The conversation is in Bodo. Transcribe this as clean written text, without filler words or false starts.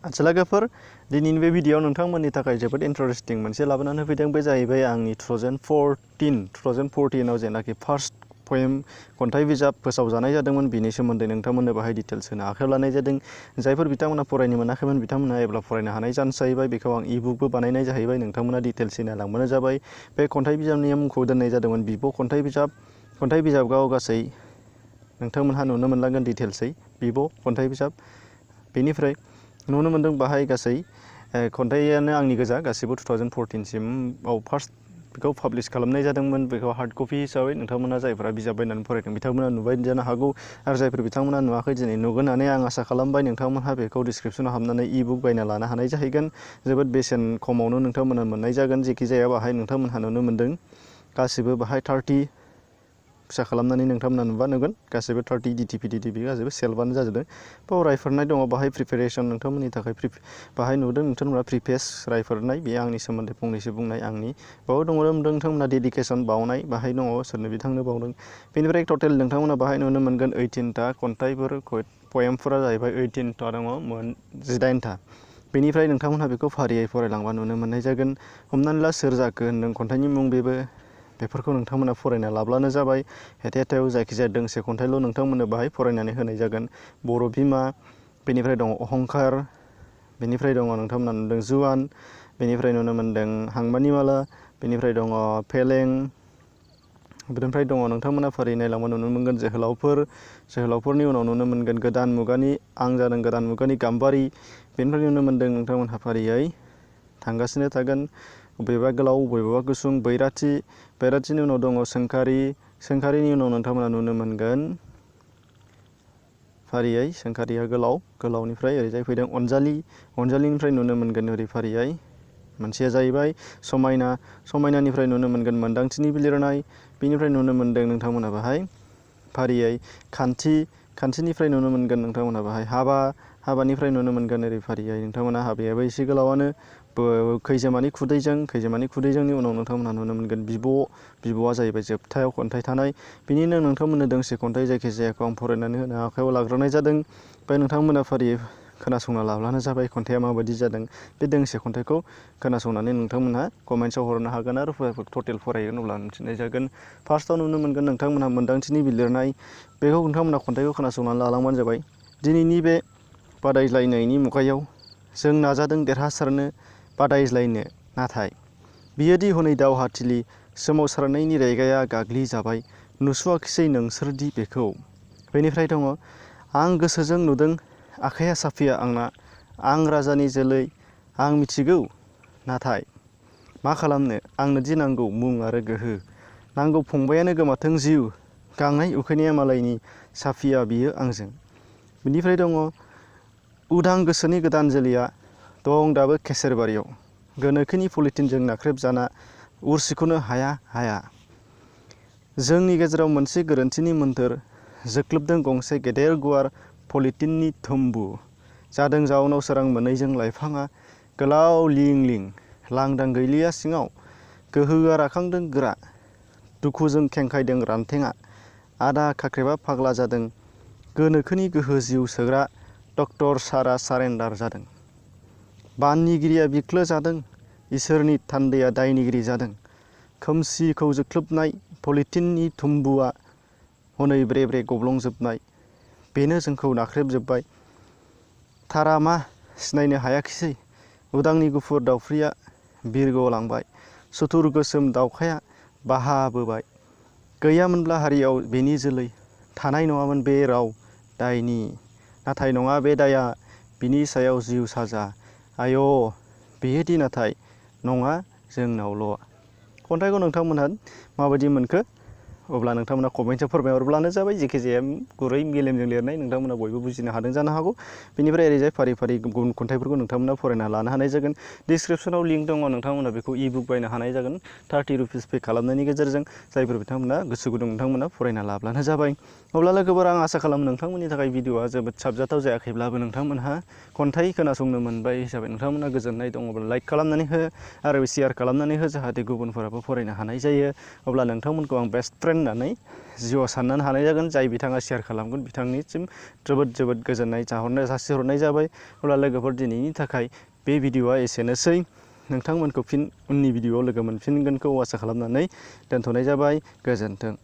लोगोफोर दिनैनि बे भिडिअ'आव नोंथांमोननि थाखाय जोबोद इन्टारेस्टिं मोनसे लाबोनानै फैदों। बे जाहैबाय आंनि 2014आव जेनाखि फार्स्ट पोएम खन्थाइ बिजाब फोसावजानाय जादोंमोन बिनि सोमोन्दै नोंथांमोननो बाहाय डिटेल्स होनो आखायाव लानाय जादों। जायफोर बिथांमोना फरायनो मोनाखैमोन बिथांमोना एब्ला फरायनो हानाय चान्स जाहैबाय। बेखौ आं इबुकबो बानायनाय जाहैबाय। नोंथांमोना डिटेल्स नायलांबानो जाबाय। बे खन्थाइ बिजाबनि मुंखौ दोननाय जादोंमोन बिब' खन्थाइ बिजाब। खन्थाइ बिजाबाव गासै नोंथांमोनहा नुनो मोनलांगोन डिटेल्सै बिब' खन्थाइ बिजाब। बेनिफ्राय नुनो मोनदों बाहाय गासै खन्थाइयानो आंनि गोजा गासिबो 2014सिमाव फार्स्ट बेखौ पाब्लिश खालामनाय जादोंमोन। बेखौ हार्ड कपि हिसाबै नोंथांमोना जायफोरा बिजाब बायनानै फरायदों बिथांमोना नुबाय जानो हागौ आरो जायफोर बिथांमोना नुवाखै दिनै नुगोन होननानै आं आसा खालामबाय। नोंथांमोनहा बेखौ डिसक्रिपसनाव हाबनानै इबुक बायना लानो हानाय जाहैगोन। जोबोद बेसेन खमावनो नोंथांमोना मोननाय जागोन। जेखि जाया बाहाय नोंथांमोनहा नुनो मोनदों गासिबो बाहाय 30 फिसा खालामनानै नोंथांमोना नुबा नुगोन गासिबो 30 DTP गासिबो सेल्फआनो जाजोबदों। बाव रायफोरनाय दङ बाहाय प्रिपेरेसन नोंथांमोननि थाखाय बाहाय नुदों नोंथांमोना प्रिपेस रायफोरनाय बे आंनि सोमोन्दै फंनैसो बुंनाय आंनि बाव दङ नोंथांमोना डेडिकेसन बावनाय बाहाय दङ सोरनो बिथांनो बावदों। बेनिफ्राय टटेल नोंथांमोना बाहाय नुनो मोनगोन 18टा खन्थाइफोर पएमफोरा जाहैबाय 18टा दङ 18टा। बेनिफ्राय नोंथांमोनहा बेखौ फारियै फरायलांबा नुनो मोननाय जागोन। हमनानै ला सोर जाखो होनदों खन्थाइनि मुं बेफोरखौ नोंथांमोना फरायना लाब्लानो जाबाय। हेथायाव जायखिजाया दोंसे खन्थाइल' नोंथांमोननो बाहाय फरायनानै होनाय जागोन। बर' बिमा, बेनिफ्राय दङ अहंखार, बेनिफ्राय दङ नोंथांमोना नुदों जुवान, बेनिफ्राय नुनो मोनदों हांमानि माला, बेनिफ्राय दङ फेलें, बेनिफ्राय दङ नोंथांमोना फारि नायलांबा नुनो मोनगोन जोहोलावफोरनि उनाव नुनो मोनगोन गोदान मुगानि आं जादों गोदान मुगानि गाम्बारि। बेनिफ्राय नुनो मोनदों नोंथांमोनहा फारियै थांगासिनो थागोन बबेबा गोलाव बबेबा गुसुं बैराथिनि उनाव दङ सोंखारिनि उनाव नोंथांमोना नुनो मोनगोन फारियै सोंखारिया गोलावनिफ्राय ओरैजाय फैदों अनजालिनिफ्राय नुनो मोनगोन ओरै फारियै मोनसेया जाहैबाय समायनानिफ्राय नुनो मोनगोन मोन्दांथिनि बिलिरनाय। बेनिफ्राय नुनो मोनदों नोंथांमोना बाहाय फारियै खान्थिनिफ्राय नुनो मोनगोन नोंथांमोना बाहाय हाबानिफ्राय नुनो मोनगोन ओरै फारियै नोंथांमोना हाबायाबो एसे गोलावानो खैजोमानि खुदैजोंनि उनाव नोंथांमोनहा नुनो मोनगोन बिब'आ जाहैबाय जोबथायाव खन्थाइ थानाय। बिनिनो नोंथांमोननो दोंसे खन्थाइ जायखिजायाखौ आं फरायनानै होनो आखायाव लाग्रोनाय जादों। ओमफ्राय नोंथांमोना फारियै खोनासंना लाब्लानो जाबाय खन्थाइया माबायदि जादों। बे दोंसे खन्थाइखौ खोनासंनानै नोंथांमोनहा कमेन्ट्सआव हरनो हागोन आरो टटेल फरायगोन अब्ला मिथिनाय जागोन। फार्स्टआव नुनो मोनगोन नोंथांमोनहा मोन्दांथिनि बिलिरनाय। बेखौ नोंथांमोनहा खन्थाइखौ खोनासंनानै लालांबानो जाबाय। दिनैनि बे बादायलायनायनि मुगायाव जों नाजादों देरहासारनो बादायज्लायनो, नाथाय बियोदि हनै दावहाथिलि सोमावसारनायनि रेगाया गाग्लिजाबाय नुस'आखिसै नोंसोरदि बेखौ। बेनिफ्राय दङ आं गोसोजों नुदों आखाइया साफिया आंना, आं राजानि जोलै आं मिथिगौ, नाथाय मा खालामनो आंनोदि नांगौ मुं आरो गोहो, नांगौ फंबायानो गोमाथों जिउ, गांनाय उखैनाया मालायनि साफिया बियो आंजों। बिनिफ्राय दङ उदां गोसोनि गोदान जोलैया दं दाबो केसेर बारियाव, गोनोखोनि पलिटिनजों नाख्रेबजाना उरसिखौनो हाया। जोंनि गेजेराव मोनसे गोरोन्थिनि मोन्थोर जोख्लोबदों गंसे गेदेर गुवार पलिटिननि थुम्बु। जादों जाउनाव सोरां मोनैजों लाइफाङा गोलाव लिं लांदां गैलिया सिङाव, गोहोआ राखांदों गोरा दुखुजों खेंखायदों रान्थेङा, आदा खाख्रेबा फाग्ला जादों गोनोखोनि गोहो जिउ सोग्रा डक्टर सारा सारेन्डार जादों। बाननिगिरिया बिख्लो जादों इसोरनि थान्दैया दायनिगिरि जादों। खोमसिखौ जोख्लोबनाय पलिटिननि थुम्बुआ हनै ब्रे गब्लंजोबनाय, बेनो जोंखौ नाख्रेबजोब्बाय। थारा मा सिनायनो हायाखिसै उदांनि गुफुर दाउफ्रिया बिरगलांबाय, सुथुर गोसोम दाउखाया बाहाबोबाय। गैयामोनब्ला हारियाव बेनि जोलै, थानाय नङामोन बे राव दायनि, नाथाय नङा बे दायआ बिनि सायाव जिउ साजा। आय' बेयोदि नाथाय नङा जोंनावल'। खन्थाइखौ नोंथांमोनहा माबायदि मोनखो अब्ला नोंथांमोना कमेन्टआव फोरमायहरब्लानो जाबाय। जेखिजाया गुरै मेलेमजों लिरनाय नोंथांमोना बयबो बुजिनो हादों जानो हागौ। बेनिफ्राय ओरैजाय फारि गुबुन खन्थाइफोरखौ नोंथांमोना फरायना लानो हानाय जागोन। डिसक्रिपसनाव लिंक दङ नोंथांमोना बेखौ इबुक बायनो हानाय जागोन 30 रुपिस पे खालामनायनि गेजेरजों। जायफोर बिथांमोना गोसो गुदुं नोंथांमोना फरायना लाब्लानो जाबाय। अब्ला लोगोफोर आं आसा खालामो नोंथांमोननि थाखाय भिडिअआ जोबोद साबजाथाव जायाखैब्लाबो नोंथांमोनहा खन्थाइ खोनासंनो मोनबाय हिसाबै नोंथांमोना गोजोननाय दङब्ला लाइक खालामनानै हो आरो शेयार खालामनानै हो, जाहाथे गुबुनफोराबो फरायनो हानाय जायो। अब्ला नोंथांमोनखौ आं बेस्ट फ्रेन्ड होननानै जिउआव साननो हानाय जागोन। जाय बिथाङा शेयार खालामगोन बिथांनिसिम जोबोद गोजोननाय जासिहरनाय जाबाय। अब्ला लोगोफोर दिनैनि थाखाय बे भिडिअआ एसेनोसै। नोंथांमोनखौ फिन उननि भिडिअआव लोगो मोनफिनगोनखौ आसा खालामनानै दोनथ'नाय जाबाय। गोजोन्थों।